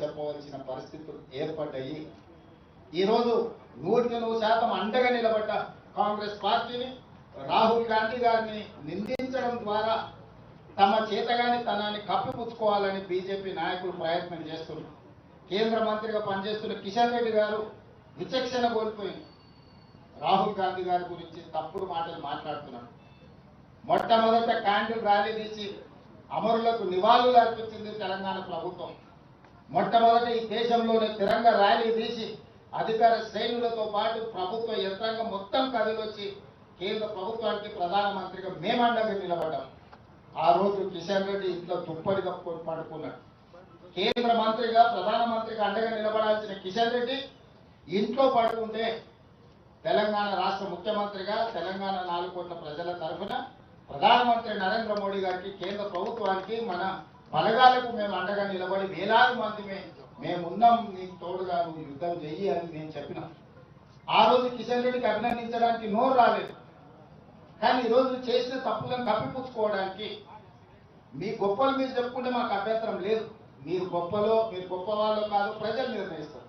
చెప్పవలసిన పరిస్థితులు ఏర్పడ్డాయి. ఈరోజు 100% అండగా నిలబడ్డ కాంగ్రెస్ పార్టీని రాహుల్ గాంధీ గారిని నిందించడం ద్వారా తమ చేతగాని తనాన్ని కప్పిపుచ్చుకోవాలని బీజేపీ నాయకులు ప్రయత్నం చేస్తున్నారు. కేంద్ర మంత్రిగా పనిచేస్తున్న కిషన్ రెడ్డి గారు విచక్షణ కోల్పోయింది. రాహుల్ గాంధీ గారి గురించి తప్పుడు మాటలు మాట్లాడుతున్నారు. మొట్టమొదట క్యాండిల్ ర్యాలీ తీసి అమరులకు నివాళులు అర్పించింది తెలంగాణ ప్రభుత్వం. మొట్టమొదట ఈ దేశంలోనే తిరంగ ర్యాలీ తీసి అధికార శ్రేణులతో పాటు ప్రభుత్వ యంత్రాంగం మొత్తం కదిలొచ్చి కేంద్ర ప్రభుత్వానికి ప్రధానమంత్రిగా మేమండగా నిలబడ్డాం. ఆ రోజు కిషన్ రెడ్డి ఇంట్లో దుప్పటి కప్పుకొని పడుకున్నాడు. కేంద్ర మంత్రిగా ప్రధానమంత్రిగా అండగా నిలబడాల్సిన కిషన్ రెడ్డి ఇంట్లో పడుకుంటే తెలంగాణ రాష్ట్ర ముఖ్యమంత్రిగా తెలంగాణ 4 కోట్ల ప్రజల తరఫున ప్రధానమంత్రి నరేంద్ర మోడీ గారికి కేంద్ర ప్రభుత్వానికి మన బలగాలకు మేము అండగా నిలబడి వేలాది మంది మేమున్నాం, నీకు తోడుగా నువ్వు యుద్ధం చెయ్యి అని నేను చెప్పిన. ఆ రోజు కిషన్ రెడ్డికి అభినందించడానికి నోరు రాలేదు. కానీ ఈరోజు చేసిన తప్పులను కప్పిపుచ్చుకోవడానికి మీ గొప్పలు మీరు చెప్పుకుంటే మాకు అభ్యంతరం లేదు. మీరు గొప్పవాళ్ళో కాదు ప్రజలు నిర్ణయిస్తారు.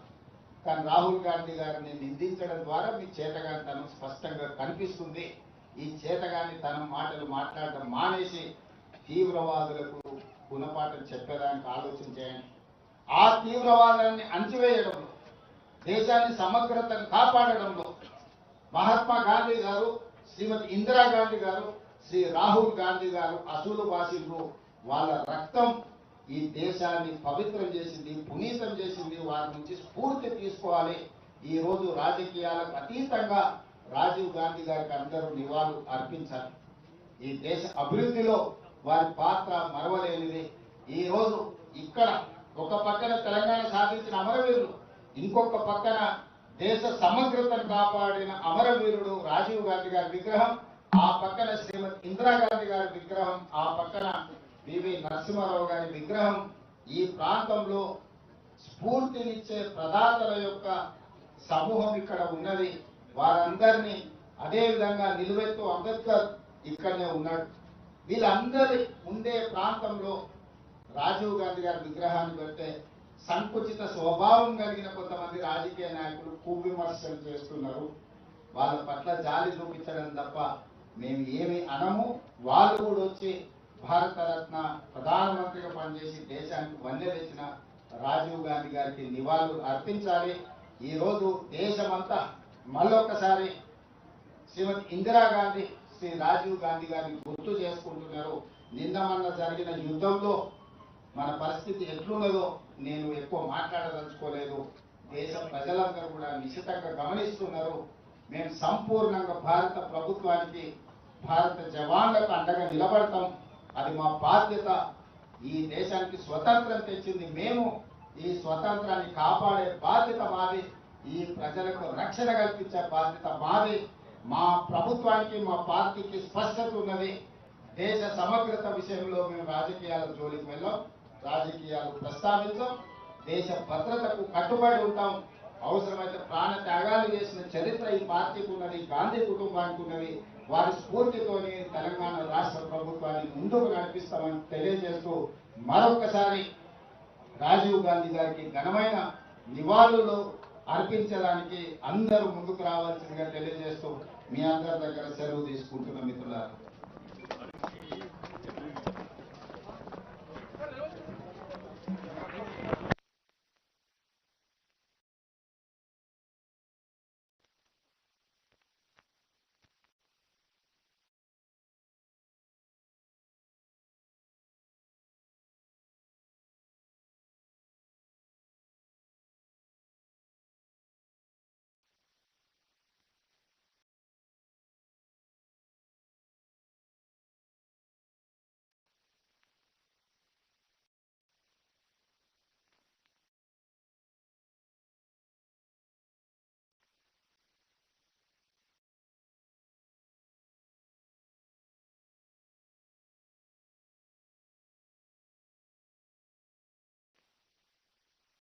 కానీ రాహుల్ గాంధీ గారిని నిందించడం ద్వారా మీ చేతగానితనం స్పష్టంగా కనిపిస్తుంది. ఈ చేతగానితనం మాటలు మాట్లాడడం మానేసి తీవ్రవాదులకు గుణపాఠం చెప్పేదానికి ఆలోచన చేయండి. ఆ తీవ్రవాదాన్ని అణచివేయడంలో, దేశాన్ని సమగ్రతను కాపాడడంలో మహాత్మా గాంధీ గారు, శ్రీమతి ఇందిరాగాంధీ గారు, శ్రీ రాహుల్ గాంధీ గారు అసూలు బాసిలు. వాళ్ళ రక్తం ఈ దేశాన్ని పవిత్రం చేసింది, పునీతం చేసింది. వారి నుంచి స్ఫూర్తి తీసుకోవాలి. ఈ రోజు రాజకీయాలకు అతీతంగా రాజీవ్ గాంధీ గారికి అందరూ నివాళులు అర్పించాలి. ఈ దేశ అభివృద్ధిలో వారి పాత్ర మరవలేనిది. ఈ రోజు ఇక్కడ ఒక పక్కన తెలంగాణ సాధించిన అమరవీరులు, ఇంకొక పక్కన దేశ సమగ్రతను కాపాడిన అమరవీరుడు రాజీవ్ గాంధీ గారి విగ్రహం, ఆ పక్కన శ్రీమతి ఇందిరాగాంధీ గారి విగ్రహం, ఆ పక్కన పివి నరసింహారావు గారి విగ్రహం. ఈ ప్రాంతంలో స్ఫూర్తినిచ్చే ప్రదాతల యొక్క సమూహం ఇక్కడ ఉన్నది. వారందరినీ అదేవిధంగా నిలువెత్తు అంబేద్కర్ ఇక్కడనే ఉన్నాడు. వీళ్ళందరి ఉండే ప్రాంతంలో రాజీవ్ గాంధీ గారి విగ్రహాన్ని పెడితే సంకుచిత స్వభావం కలిగిన కొంతమంది రాజకీయ నాయకులు కువిమర్శలు చేస్తున్నారు. వాళ్ళ పట్ల జాలి చూపించడం తప్ప మేము ఏమి అనము. వాళ్ళు కూడా వచ్చి భారతరత్న ప్రధానమంత్రిగా పనిచేసి దేశానికి వన్నె తెచ్చిన రాజీవ్ గాంధీ గారికి నివాళులు అర్పించాలి. ఈ రోజు దేశమంతా మళ్ళొకసారి శ్రీమతి ఇందిరాగాంధీ, శ్రీ రాజీవ్ గాంధీ గారిని గుర్తు చేసుకుంటున్నారు. నిన్న మొన్న జరిగిన యుద్ధంలో మన పరిస్థితి ఎట్లున్నదో నేను ఎక్కువ మాట్లాడదలుచుకోలేదు. దేశ ప్రజలందరూ కూడా నిశితంగా గమనిస్తున్నారు. మేము సంపూర్ణంగా భారత ప్రభుత్వానికి, భారత జవాన్లకు అండగా నిలబడతాం. అది మా బాధ్యత. ఈ దేశానికి స్వతంత్రం తెచ్చింది మేము. ఈ స్వతంత్రాన్ని కాపాడే బాధ్యత మాది. ఈ ప్రజలకు రక్షణ కల్పించే బాధ్యత మాది. మా ప్రభుత్వానికి, మా పార్టీకి స్పష్టత ఉన్నది. దేశ సమగ్రత విషయంలో మేము రాజకీయాల జోలికి వెళ్ళాం, రాజకీయాలు ప్రస్తావించాం. దేశ భద్రతకు కట్టుబడి ఉంటాం. అవసరమైతే ప్రాణ త్యాగాలు చేసిన చరిత్ర ఈ పార్టీకి ఉన్నది, గాంధీ కుటుంబానికి ఉన్నది. వారి స్ఫూర్తితోని తెలంగాణ రాష్ట్ర ప్రభుత్వాన్ని ముందుకు నడిపిస్తామని తెలియజేస్తూ మరొకసారి రాజీవ్ గాంధీ గారికి ఘనమైన నివాళులు అర్పించడానికి అందరూ ముందుకు రావాల్సిందిగా తెలియజేస్తూ మీ అందరి దగ్గర సెలవు తీసుకుంటున్న మిత్రులారా.